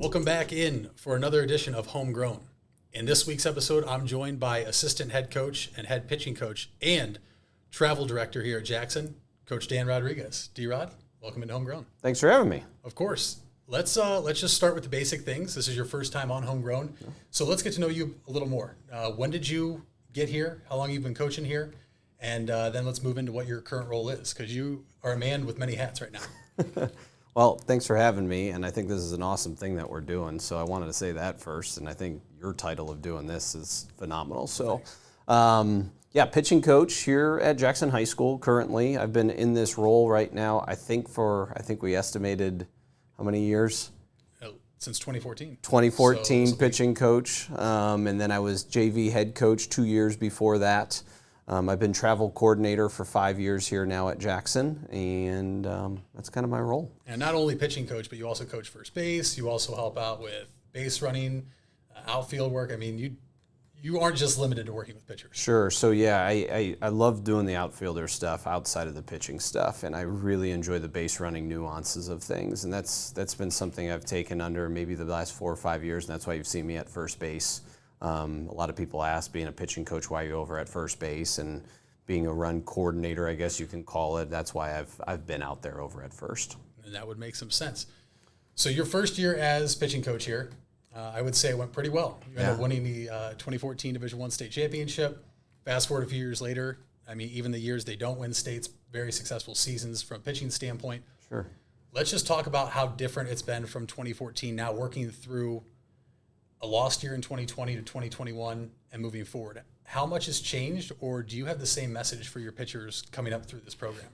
Welcome back in for another edition of Homegrown. In this week's episode, I'm joined by assistant head coach and head pitching coach and travel director here at Jackson, Coach Dan Rodriguez. D-Rod, welcome into Homegrown. Thanks for having me. Of course. Let's just start with the basic things. This is your first time on Homegrown, so let's get to know you a little more. When did you get here? How long have you been coaching here? And then let's move into what your current role is, because you are a man with many hats right now. Well, thanks for having me, and I think this is an awesome thing that we're doing, so I wanted to say that first, and I think your title of doing this is phenomenal. So, pitching coach here at Jackson High School currently. I've been in this role right now, I think we estimated how many years? Since 2014. 2014 pitching coach, and then I was JV head coach 2 years before that. I've been travel coordinator for 5 years here now at Jackson, and that's kind of my role. And not only pitching coach, but you also coach first base. You also help out with base running, outfield work. I mean, you aren't just limited to working with pitchers. Sure. So, yeah, I love doing the outfielder stuff outside of the pitching stuff, and I really enjoy the base running nuances of things, and that's been something I've taken under maybe the last 4 or 5 years, and that's why you've seen me at first base. A lot of people ask, being a pitching coach, why are you over at first base, and being a run coordinator, I guess you can call it. That's why I've been out there over at first. And that would make some sense. So your first year as pitching coach here, I would say it went pretty well. You ended up winning the 2014 Division I state championship. Fast forward a few years later, I mean, even the years they don't win states, very successful seasons from a pitching standpoint. Sure. Let's just talk about how different it's been from 2014 now, working through a lost year in 2020 to 2021 and moving forward. How much has changed, or do you have the same message for your pitchers coming up through this program?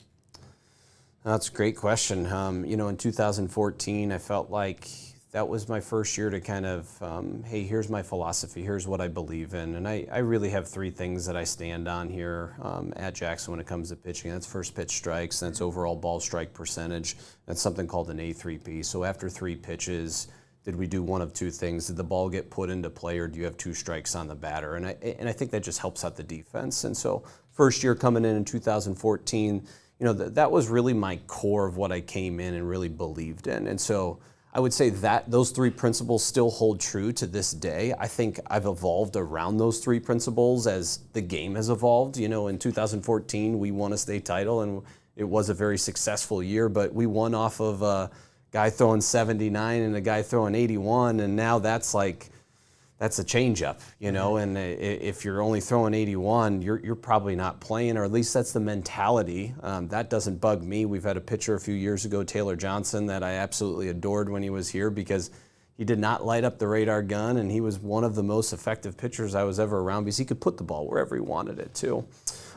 That's a great question. In 2014, I felt like that was my first year to kind of, hey, here's my philosophy, here's what I believe in. And I really have 3 things that I stand on here at Jackson when it comes to pitching. That's first pitch strikes, that's overall ball strike percentage. That's something called an A3P. So after 3 pitches, did we do one of 2 things? Did the ball get put into play, or do you have 2 strikes on the batter? And I think that just helps out the defense. And so first year coming in 2014, that was really my core of what I came in and really believed in. And so I would say that those 3 principles still hold true to this day. I think I've evolved around those 3 principles as the game has evolved. In 2014, we won a state title, and it was a very successful year, but we won off of a guy throwing 79 and a guy throwing 81, and now that's a change-up, and if you're only throwing 81, you're probably not playing, or at least that's the mentality. That doesn't bug me. We've had a pitcher a few years ago, Taylor Johnson, that I absolutely adored when he was here because he did not light up the radar gun, and he was one of the most effective pitchers I was ever around because he could put the ball wherever he wanted it to.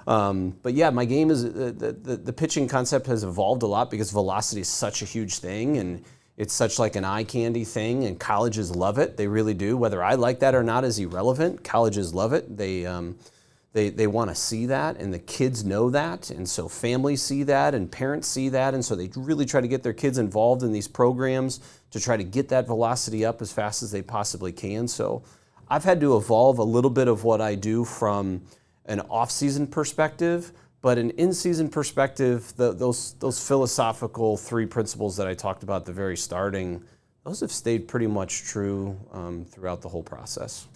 But yeah, my game is the pitching concept has evolved a lot because velocity is such a huge thing, and it's such like an eye candy thing, and colleges love it. They really do. Whether I like that or not is irrelevant. Colleges love it. They want to see that, and the kids know that, and so families see that, and parents see that, and so they really try to get their kids involved in these programs to try to get that velocity up as fast as they possibly can. So I've had to evolve a little bit of what I do from an off-season perspective, but an in-season perspective, those philosophical 3 principles that I talked about at the very starting, those have stayed pretty much true throughout the whole process.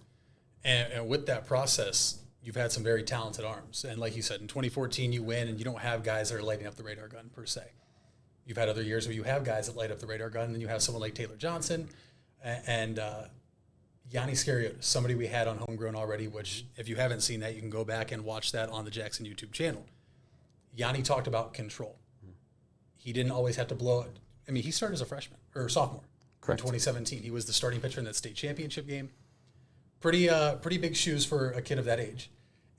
And with that process, you've had some very talented arms. And like you said, in 2014, you win, and you don't have guys that are lighting up the radar gun per se. You've had other years where you have guys that light up the radar gun, and then you have someone like Taylor Johnson and Yanni Scariota, somebody we had on Homegrown already, which if you haven't seen that, you can go back and watch that on the Jackson YouTube channel. Yanni talked about control. He didn't always have to blow it. I mean, he started as a freshman or sophomore. Correct. In 2017. He was the starting pitcher in that state championship game. Pretty big shoes for a kid of that age.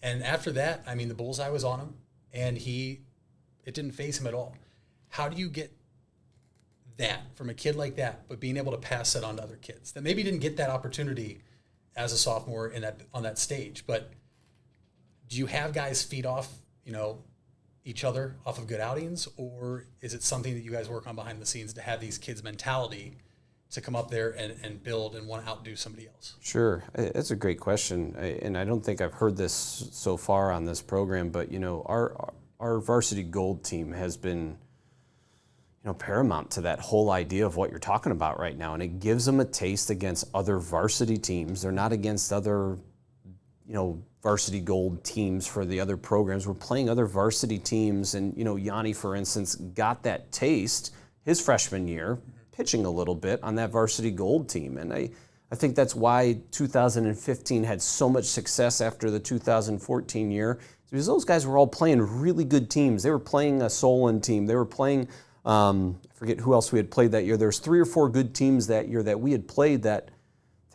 And after that, I mean, the bullseye was on him, and it didn't faze him at all. How do you get that from a kid like that, but being able to pass that on to other kids that maybe didn't get that opportunity as a sophomore on that stage? But do you have guys feed off, each other off of good outings, or is it something that you guys work on behind the scenes to have these kids' mentality to come up there and build and want to outdo somebody else? Sure. That's a great question. And I don't think I've heard this so far on this program, but our varsity gold team has been paramount to that whole idea of what you're talking about right now. And it gives them a taste against other varsity teams. They're not against other, varsity gold teams for the other programs. We're playing other varsity teams. And, Yanni, for instance, got that taste his freshman year, pitching a little bit on that varsity gold team. And I think that's why 2015 had so much success after the 2014 year, because those guys were all playing really good teams. They were playing a Solon team. They were playing, I forget who else we had played that year. There's 3 or 4 good teams that year that we had played that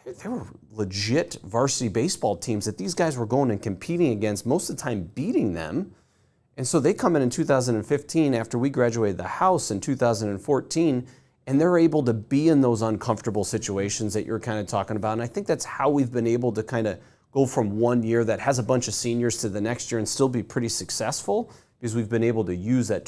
they were legit varsity baseball teams that these guys were going and competing against, most of the time beating them. And so they come in 2015 after we graduated the house in 2014, and they're able to be in those uncomfortable situations that you're kind of talking about. And I think that's how we've been able to kind of go from one year that has a bunch of seniors to the next year and still be pretty successful, because we've been able to use that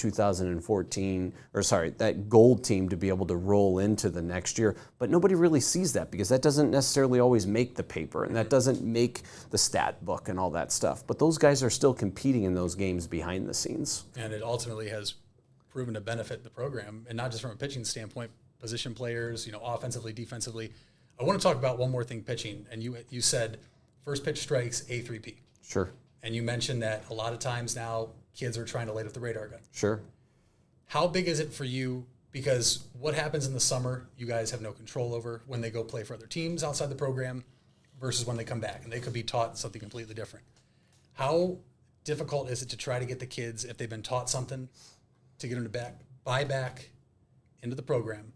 that gold team to be able to roll into the next year. But nobody really sees that, because that doesn't necessarily always make the paper, and that doesn't make the stat book and all that stuff. But those guys are still competing in those games behind the scenes. And it ultimately has proven to benefit the program, and not just from a pitching standpoint, position players, offensively, defensively. I want to talk about one more thing, pitching. And you said first pitch strikes, A3P. Sure. And you mentioned that a lot of times now kids are trying to light up the radar gun. Sure. How big is it for you? Because what happens in the summer, you guys have no control over when they go play for other teams outside the program versus when they come back, and they could be taught something completely different. How difficult is it to try to get the kids, if they've been taught something, to get them to buy back into the program,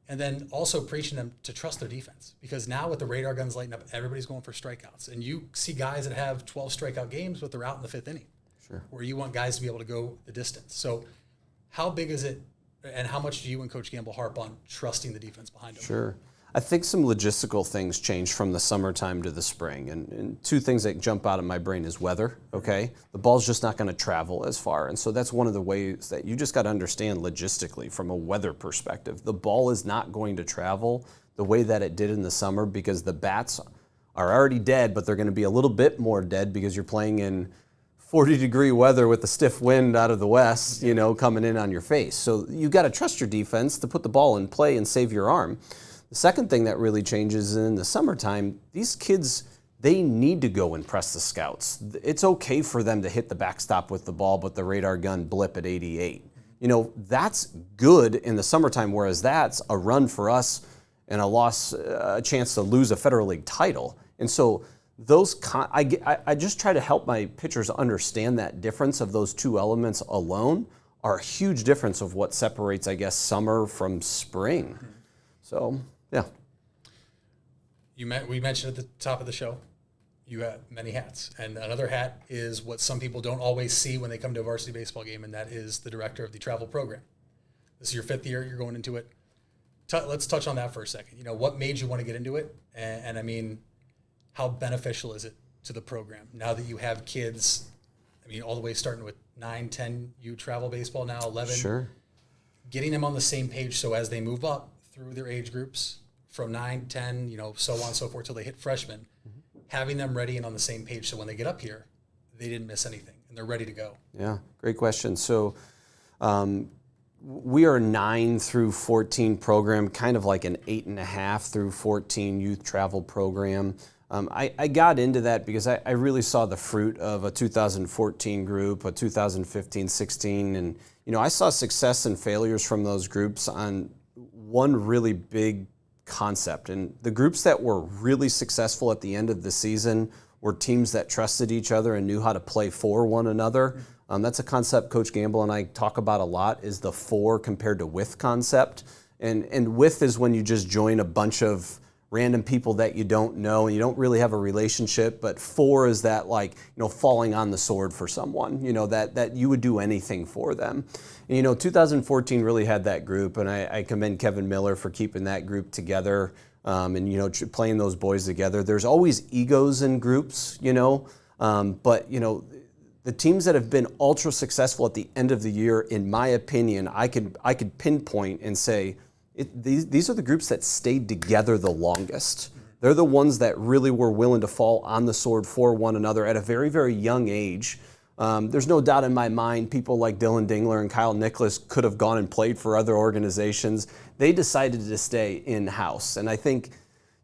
and then also preaching them to trust their defense? Because now with the radar guns lighting up, everybody's going for strikeouts. And you see guys that have 12 strikeout games, but they're out in the 5th inning. Sure. Where you want guys to be able to go the distance. So how big is it, and how much do you and Coach Gamble harp on trusting the defense behind them? Sure. I think some logistical things change from the summertime to the spring. And 2 things that jump out of my brain is weather, okay? The ball's just not going to travel as far. And so that's one of the ways that you just got to understand logistically from a weather perspective. The ball is not going to travel the way that it did in the summer, because the bats are already dead, but they're going to be a little bit more dead because you're playing in 40-degree weather with the stiff wind out of the west, coming in on your face. So you got to trust your defense to put the ball in play and save your arm. The second thing that really changes in the summertime, these kids, they need to go and press the scouts. It's okay for them to hit the backstop with the ball, but the radar gun blip at 88. That's good in the summertime, whereas that's a run for us and a chance to lose a Federal League title. And so I just try to help my pitchers understand that difference of those 2 elements alone are a huge difference of what separates, I guess, summer from spring. So, yeah. We mentioned at the top of the show, you have many hats. And another hat is what some people don't always see when they come to a varsity baseball game, and that is the director of the travel program. This is your 5th year, you're going into it. Let's touch on that for a second. What made you want to get into it? And I mean, how beneficial is it to the program now that you have kids, all the way starting with 9, 10, you travel baseball now, 11. Sure. Getting them on the same page so as they move up through their age groups from 9, 10, so on and so forth till they hit freshman, having them ready and on the same page so when they get up here, they didn't miss anything and they're ready to go. Yeah, great question. So we are a 9 through 14 program, kind of like an 8.5 through 14 youth travel program. I got into that because I really saw the fruit of a 2014 group, a 2015, 16, and I saw success and failures from those groups on one really big concept. And the groups that were really successful at the end of the season were teams that trusted each other and knew how to play for one another. That's a concept Coach Gamble and I talk about a lot, is the for compared to with concept. And with is when you just join a bunch of random people that you don't know and you don't really have a relationship, but for is that falling on the sword for someone, that you would do anything for them. And, 2014 really had that group, and I commend Kevin Miller for keeping that group together and, playing those boys together. There's always egos in groups, but, the teams that have been ultra successful at the end of the year, in my opinion, I could pinpoint and say, these are the groups that stayed together the longest. They're the ones that really were willing to fall on the sword for one another at a very, very young age. There's no doubt in my mind people like Dylan Dingler and Kyle Nicholas could have gone and played for other organizations. They decided to stay in-house. And I think,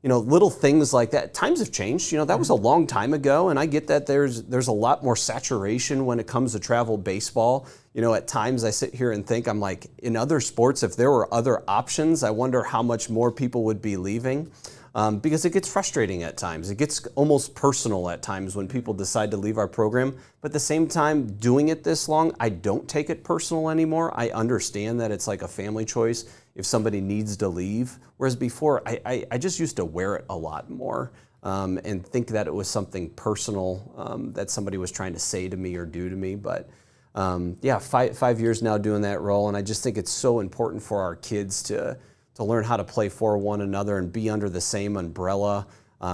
little things like that, times have changed. That was a long time ago, and I get that there's a lot more saturation when it comes to travel baseball. At times I sit here and think, I'm like, in other sports, if there were other options, I wonder how much more people would be leaving. Because it gets frustrating at times. It gets almost personal at times when people decide to leave our program. But at the same time, doing it this long, I don't take it personal anymore. I understand that it's like a family choice if somebody needs to leave. Whereas before, I just used to wear it a lot more and think that it was something personal that somebody was trying to say to me or do to me. But 5 years now doing that role, and I just think it's so important for our kids to learn how to play for one another and be under the same umbrella.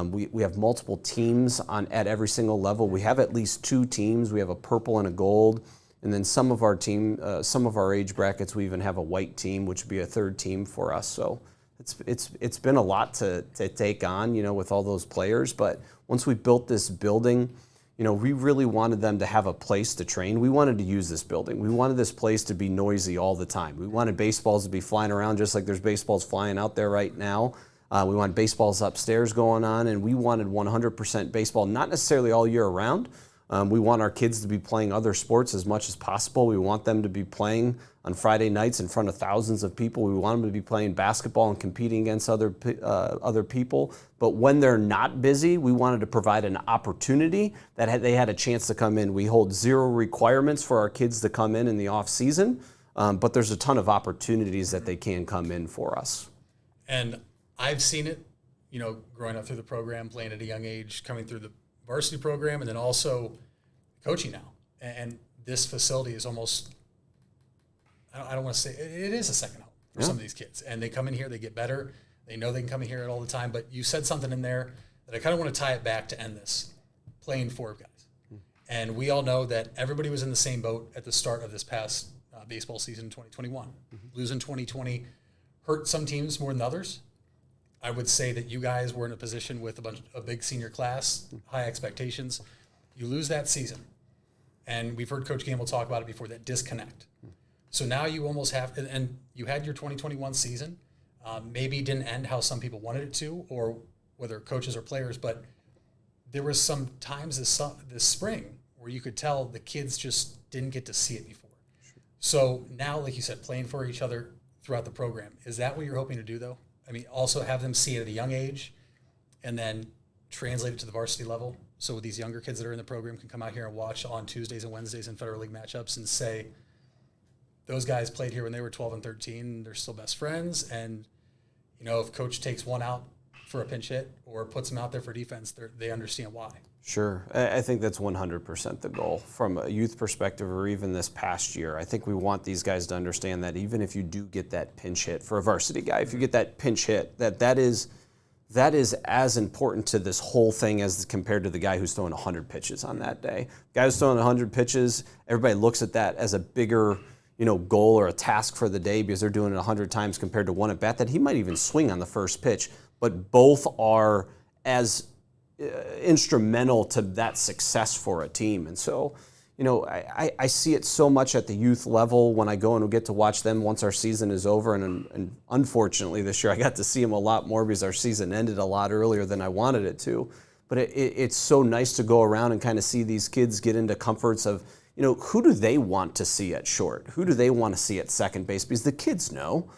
We have multiple teams at every single level. We have at least 2 teams. We have a purple and a gold, and then some of our age brackets, we even have a white team, which would be a 3rd team for us. So it's been a lot to take on, with all those players. But once we built this building, we really wanted them to have a place to train. We wanted to use this building. We wanted this place to be noisy all the time. We wanted baseballs to be flying around just like there's baseballs flying out there right now. We wanted baseballs upstairs going on, and we wanted 100% baseball, not necessarily all year round. We want our kids to be playing other sports as much as possible. We want them to be playing on Friday nights in front of thousands of people. We want them to be playing basketball and competing against other people. But when they're not busy, we wanted to provide an opportunity that they had a chance to come in. We hold 0 requirements for our kids to come in the off season, but there's a ton of opportunities that they can come in for us. And I've seen it, growing up through the program, playing at a young age, coming through the varsity program, and then also coaching now. And this facility is almost, I don't want to say, it is a second home for some of these kids. And they come in here, they get better. They know they can come in here all the time. But you said something in there that I kind of want to tie it back to end this, playing for guys. And we all know that everybody was in the same boat at the start of this past baseball season in 2021. Losing 2020 hurt some teams more than others. I would say that you guys were in a position with a big senior class, high expectations. You lose that season, and we've heard Coach Gamble talk about it before, that disconnect. So now you almost have, and you had your 2021 season, maybe didn't end how some people wanted it to, or whether coaches or players, but there was some times this spring where you could tell the kids just didn't get to see it before. Sure. So now, like you said, playing for each other throughout the program, is that what you're hoping to do, though? I mean, also have them see it at a young age and then translate it to the varsity level, so these younger kids that are in the program can come out here and watch on Tuesdays and Wednesdays in Federal League matchups and say, those guys played here when they were 12 and 13, they're still best friends, and if coach takes one out for a pinch hit or puts them out there for defense, they understand why. Sure. I think that's 100% the goal from a youth perspective, or even this past year. I think we want these guys to understand that even if you do get that pinch hit for a varsity guy, if you get that pinch hit, that is as important to this whole thing as compared to the guy who's throwing 100 pitches on that day. Guy who's throwing 100 pitches, everybody looks at that as a bigger goal or a task for the day because they're doing it 100 times compared to one at bat that he might even swing on the first pitch. But both are as instrumental to that success for a team. And so, I see it so much at the youth level when I go and get to watch them once our season is over. And unfortunately this year I got to see them a lot more because our season ended a lot earlier than I wanted it to. But it's so nice to go around and kind of see these kids get into comforts of, who do they want to see at short? Who do they want to see at second base? Because the kids know.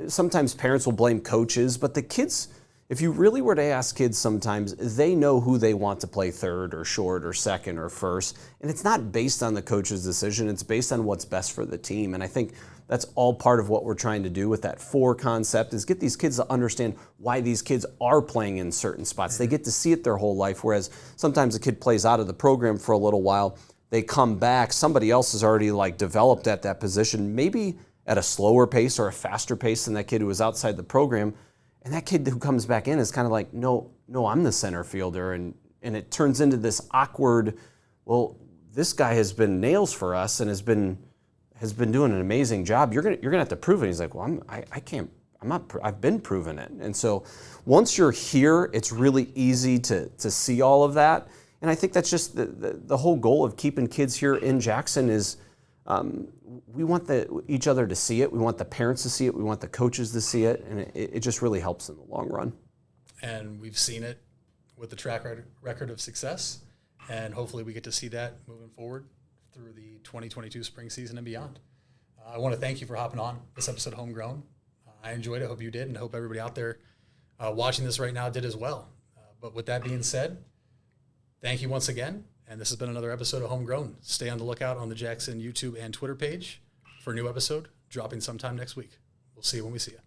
Sometimes parents will blame coaches, but the kids, if you really were to ask kids sometimes, they know who they want to play third or short or second or first. And it's not based on the coach's decision. It's based on what's best for the team. And I think that's all part of what we're trying to do with that 4 concept, is get these kids to understand why these kids are playing in certain spots. They get to see it their whole life, whereas sometimes a kid plays out of the program for a little while. They come back, somebody else has already developed at that position, maybe at a slower pace or a faster pace than that kid who was outside the program. And that kid who comes back in is kind of like, no, I'm the center fielder. And it turns into this awkward, well, this guy has been nails for us and has been doing an amazing job. You're gonna have to prove it. He's like, well, I've been proven it. And so once you're here, it's really easy to see all of that. And I think that's just the whole goal of keeping kids here in Jackson is we want each other to see it. We want the parents to see it. We want the coaches to see it. And it just really helps in the long run. And we've seen it with the track record of success. And hopefully we get to see that moving forward through the 2022 spring season and beyond. I want to thank you for hopping on this episode of Homegrown. I enjoyed it. Hope you did. And hope everybody out there watching this right now did as well. But with that being said, thank you once again. And this has been another episode of Homegrown. Stay on the lookout on the Jackson YouTube and Twitter page for a new episode dropping sometime next week. We'll see you when we see you.